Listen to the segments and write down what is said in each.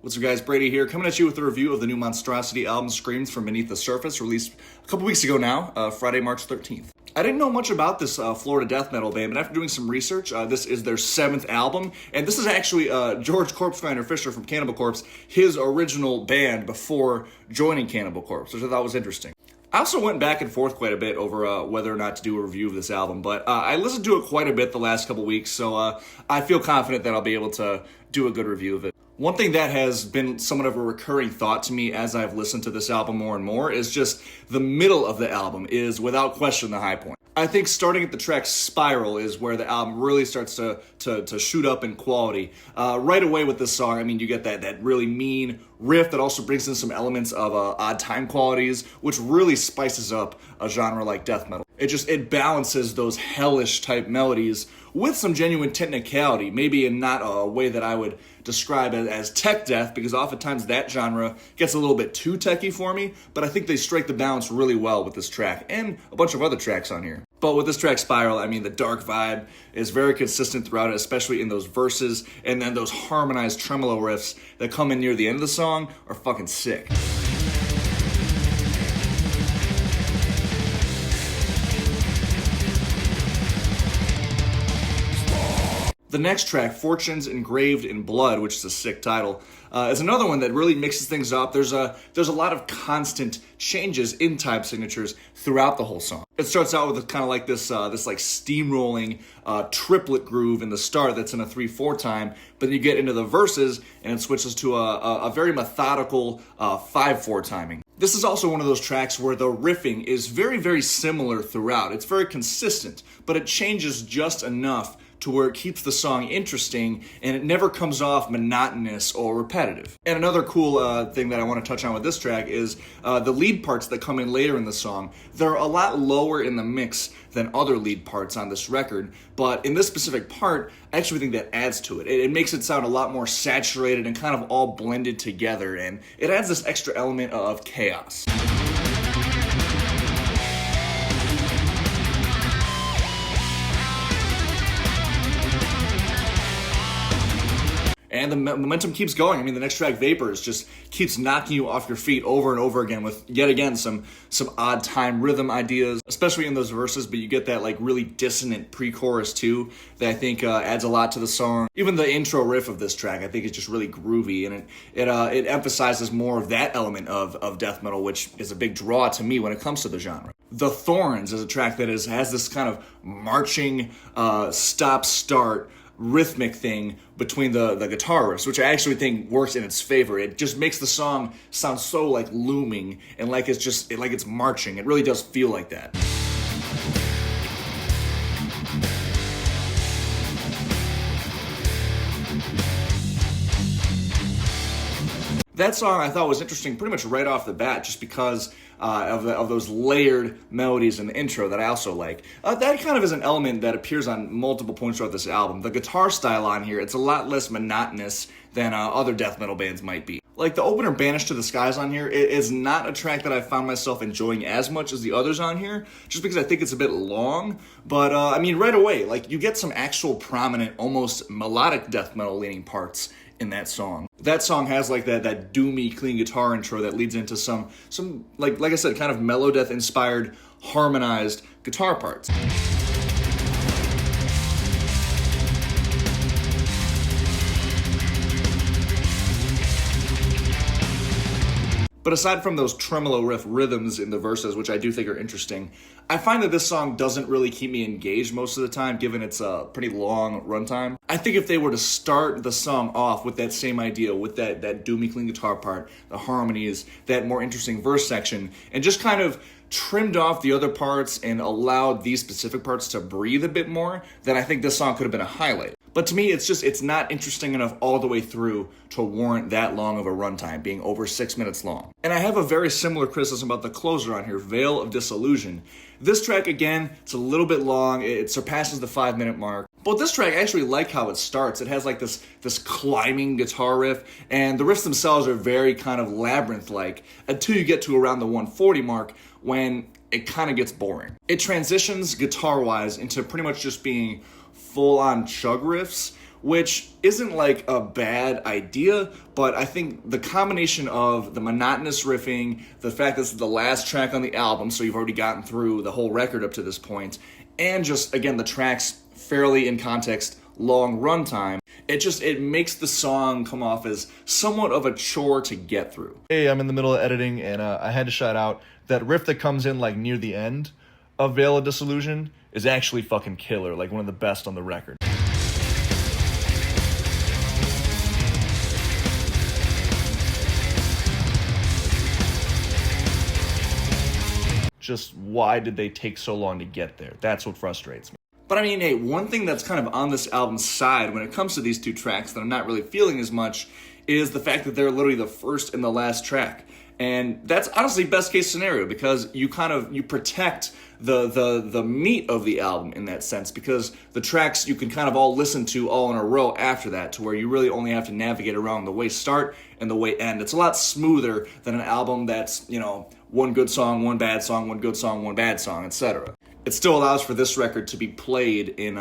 What's up, guys? Brady here, coming at you with a review of the new Monstrosity album, Screams from Beneath the Surface, released a couple weeks ago now, Friday, March 13th. I didn't know much about this Florida death metal band, but after doing some research, this is their 7th album, and this is actually George Corpsegrinder Fisher from Cannibal Corpse, his original band before joining Cannibal Corpse, which I thought was interesting. I also went back and forth quite a bit over whether or not to do a review of this album, but I listened to it quite a bit the last couple weeks, so I feel confident that I'll be able to do a good review of it. One thing that has been somewhat of a recurring thought to me as I've listened to this album more and more is just the middle of the album is without question the high point. I think starting at the track Spiral is where the album really starts to shoot up in quality. Right away with this song, I mean, you get that really mean riff that also brings in some elements of odd time qualities, which really spices up a genre like death metal. It balances those hellish type melodies with some genuine technicality, maybe in not a way that I would describe as tech death, because oftentimes that genre gets a little bit too techy for me, but I think they strike the balance really well with this track, and a bunch of other tracks on here. But with this track Spiral, I mean, the dark vibe is very consistent throughout it, especially in those verses, and then those harmonized tremolo riffs that come in near the end of the song are fucking sick. The next track, Fortunes Engraved in Blood, which is a sick title, is another one that really mixes things up. There's a lot of constant changes in time signatures throughout the whole song. It starts out with kind of like this like steamrolling triplet groove in the start that's in a 3/4 time, but then you get into the verses and it switches to a very methodical 5/4 timing. This is also one of those tracks where the riffing is very, very similar throughout. It's very consistent, but it changes just enough to where it keeps the song interesting and it never comes off monotonous or repetitive. And another cool thing that I want to touch on with this track is the lead parts that come in later in the song. They're a lot lower in the mix than other lead parts on this record, but in this specific part, I actually think that adds to it. It makes it sound a lot more saturated and kind of all blended together, and it adds this extra element of chaos. And the momentum keeps going. I mean, the next track, Vapors, just keeps knocking you off your feet over and over again with, yet again, some odd time rhythm ideas, especially in those verses, but you get that like really dissonant pre-chorus too that I think adds a lot to the song. Even the intro riff of this track, I think is just really groovy, and it emphasizes more of that element of death metal, which is a big draw to me when it comes to the genre. The Thorns is a track that has this kind of marching stop-start rhythmic thing between the guitar riffs, which I actually think works in its favor. It just makes the song sound so like looming and like it's marching. It really does feel like that. That song I thought was interesting pretty much right off the bat, just because of those layered melodies in the intro that I also like. That kind of is an element that appears on multiple points throughout this album. The guitar style on here, it's a lot less monotonous than other death metal bands might be. Like the opener, Banished to the Skies on here, it is not a track that I found myself enjoying as much as the others on here, just because I think it's a bit long. But I mean, right away, like you get some actual prominent, almost melodic death metal leaning parts in that song. That song has like that doomy clean guitar intro that leads into some like I said, kind of mellow death inspired harmonized guitar parts. But aside from those tremolo riff rhythms in the verses, which I do think are interesting, I find that this song doesn't really keep me engaged most of the time, given its pretty long runtime. I think if they were to start the song off with that same idea, with that doomy clean guitar part, the harmonies, that more interesting verse section, and just kind of trimmed off the other parts and allowed these specific parts to breathe a bit more, then I think this song could have been a highlight. But to me, it's not interesting enough all the way through to warrant that long of a runtime, being over 6 minutes long. And I have a very similar criticism about the closer on here, Veil of Disillusion. This track, again, it's a little bit long. It surpasses the 5-minute mark. But this track, I actually like how it starts. It has like this climbing guitar riff, and the riffs themselves are very kind of labyrinth-like until you get to around the 140 mark, when it kind of gets boring. It transitions guitar-wise into pretty much just being full-on chug riffs, which isn't like a bad idea, but I think the combination of the monotonous riffing, the fact that this is the last track on the album, so you've already gotten through the whole record up to this point, and just, again, the track's fairly, in context, long runtime, it makes the song come off as somewhat of a chore to get through. Hey, I'm in the middle of editing, and I had to shout out that riff that comes in like near the end of Veil of Disillusion is actually fucking killer, like one of the best on the record. Just why did they take so long to get there? That's what frustrates me. But I mean, hey, one thing that's kind of on this album's side when it comes to these two tracks that I'm not really feeling as much is the fact that they're literally the first and the last track. And that's honestly best case scenario because you protect the meat of the album in that sense, because the tracks you can kind of all listen to all in a row after that, to where you really only have to navigate around the way start and the way end. It's a lot smoother than an album that's, one good song, one bad song, one good song, one bad song, etc. It still allows for this record to be played in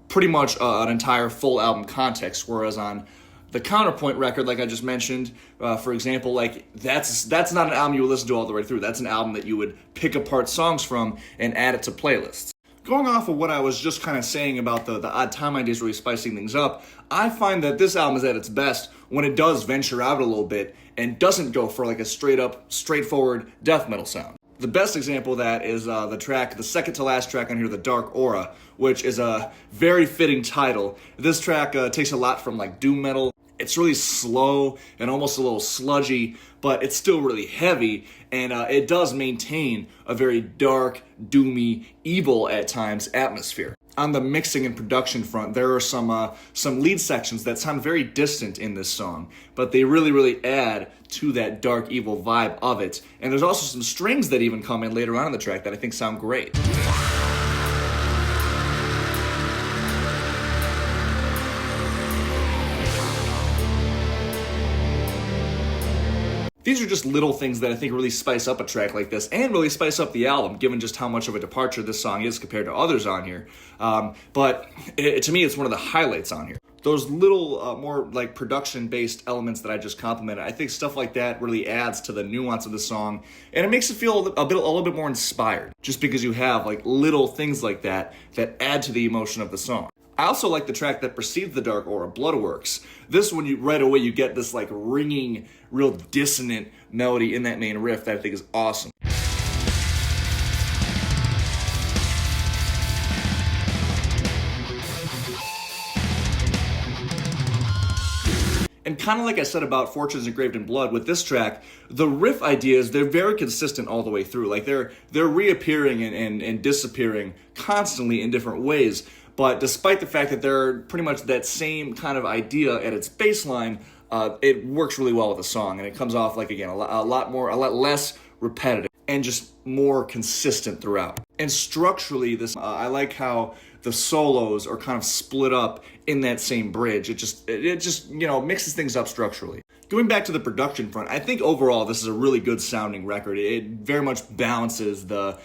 pretty much an entire full album context, whereas on the Counterpoint record, like I just mentioned, for example, like that's not an album you would listen to all the way through. That's an album that you would pick apart songs from and add it to playlists. Going off of what I was just kind of saying about the odd time ideas really spicing things up, I find that this album is at its best when it does venture out a little bit and doesn't go for like a straightforward death metal sound. The best example of that is the second to last track on here, The Dark Aura, which is a very fitting title. This track takes a lot from like doom metal. It's really slow and almost a little sludgy, but it's still really heavy, and it does maintain a very dark, doomy, evil at times atmosphere. On the mixing and production front, there are some lead sections that sound very distant in this song, but they really, really add to that dark, evil vibe of it. And there's also some strings that even come in later on in the track that I think sound great. These are just little things that I think really spice up a track like this and really spice up the album, given just how much of a departure this song is compared to others on here. But to me, it's one of the highlights on here. Those little more like production-based elements that I just complimented, I think stuff like that really adds to the nuance of the song, and it makes it feel a little bit more inspired, just because you have like little things like that add to the emotion of the song. I also like the track that precedes The Dark Aura, Bloodworks. This one, right away, you get this like ringing, real dissonant melody in that main riff that I think is awesome. And kind of like I said about Fortunes Engraved in Blood, with this track, the riff ideas, they're very consistent all the way through. Like they're reappearing and disappearing constantly in different ways. But despite the fact that they're pretty much that same kind of idea at its baseline, it works really well with the song, and it comes off like, again, a lot less repetitive and just more consistent throughout. And structurally, I like how the solos are kind of split up in that same bridge. It just mixes things up structurally. Going back to the production front, I think overall this is a really good sounding record. It very much balances the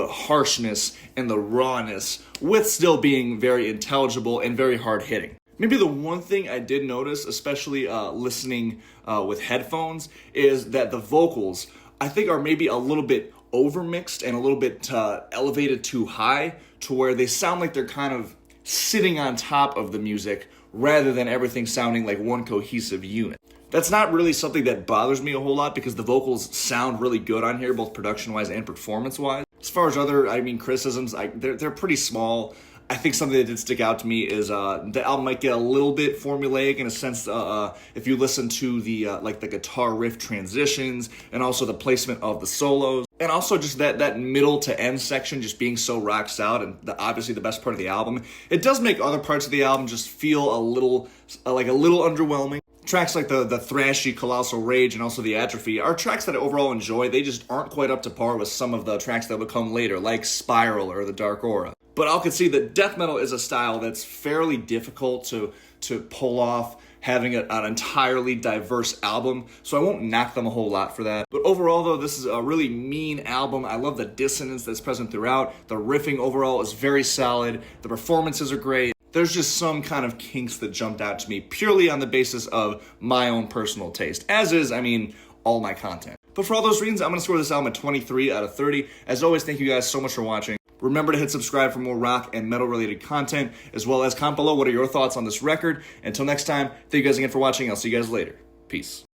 harshness and the rawness with still being very intelligible and very hard hitting. Maybe the one thing I did notice, especially listening with headphones, is that the vocals, I think, are maybe a little bit overmixed and a little bit elevated too high, to where they sound like they're kind of sitting on top of the music rather than everything sounding like one cohesive unit. That's not really something that bothers me a whole lot, because the vocals sound really good on here, both production-wise and performance-wise. As far as other, criticisms, they're pretty small. I think something that did stick out to me is the album might get a little bit formulaic in a sense if you listen to the guitar riff transitions and also the placement of the solos. And also just that middle to end section just being so rock solid and obviously the best part of the album. It does make other parts of the album just feel a little underwhelming. Tracks like the thrashy Colossal Rage and also the Atrophy are tracks that I overall enjoy. They just aren't quite up to par with some of the tracks that would come later, like Spiral or The Dark Aura. But I'll concede that death metal is a style that's fairly difficult to pull off, having an entirely diverse album, so I won't knock them a whole lot for that. But overall, though, this is a really mean album. I love the dissonance that's present throughout. The riffing overall is very solid. The performances are great. there's just some kind of kinks that jumped out to me purely on the basis of my own personal taste, as is, I mean, all my content. But for all those reasons, I'm going to score this album a 23 out of 30. As always, thank you guys so much for watching. Remember to hit subscribe for more rock and metal related content, as well as comment below what are your thoughts on this record. Until next time, thank you guys again for watching. I'll see you guys later. Peace.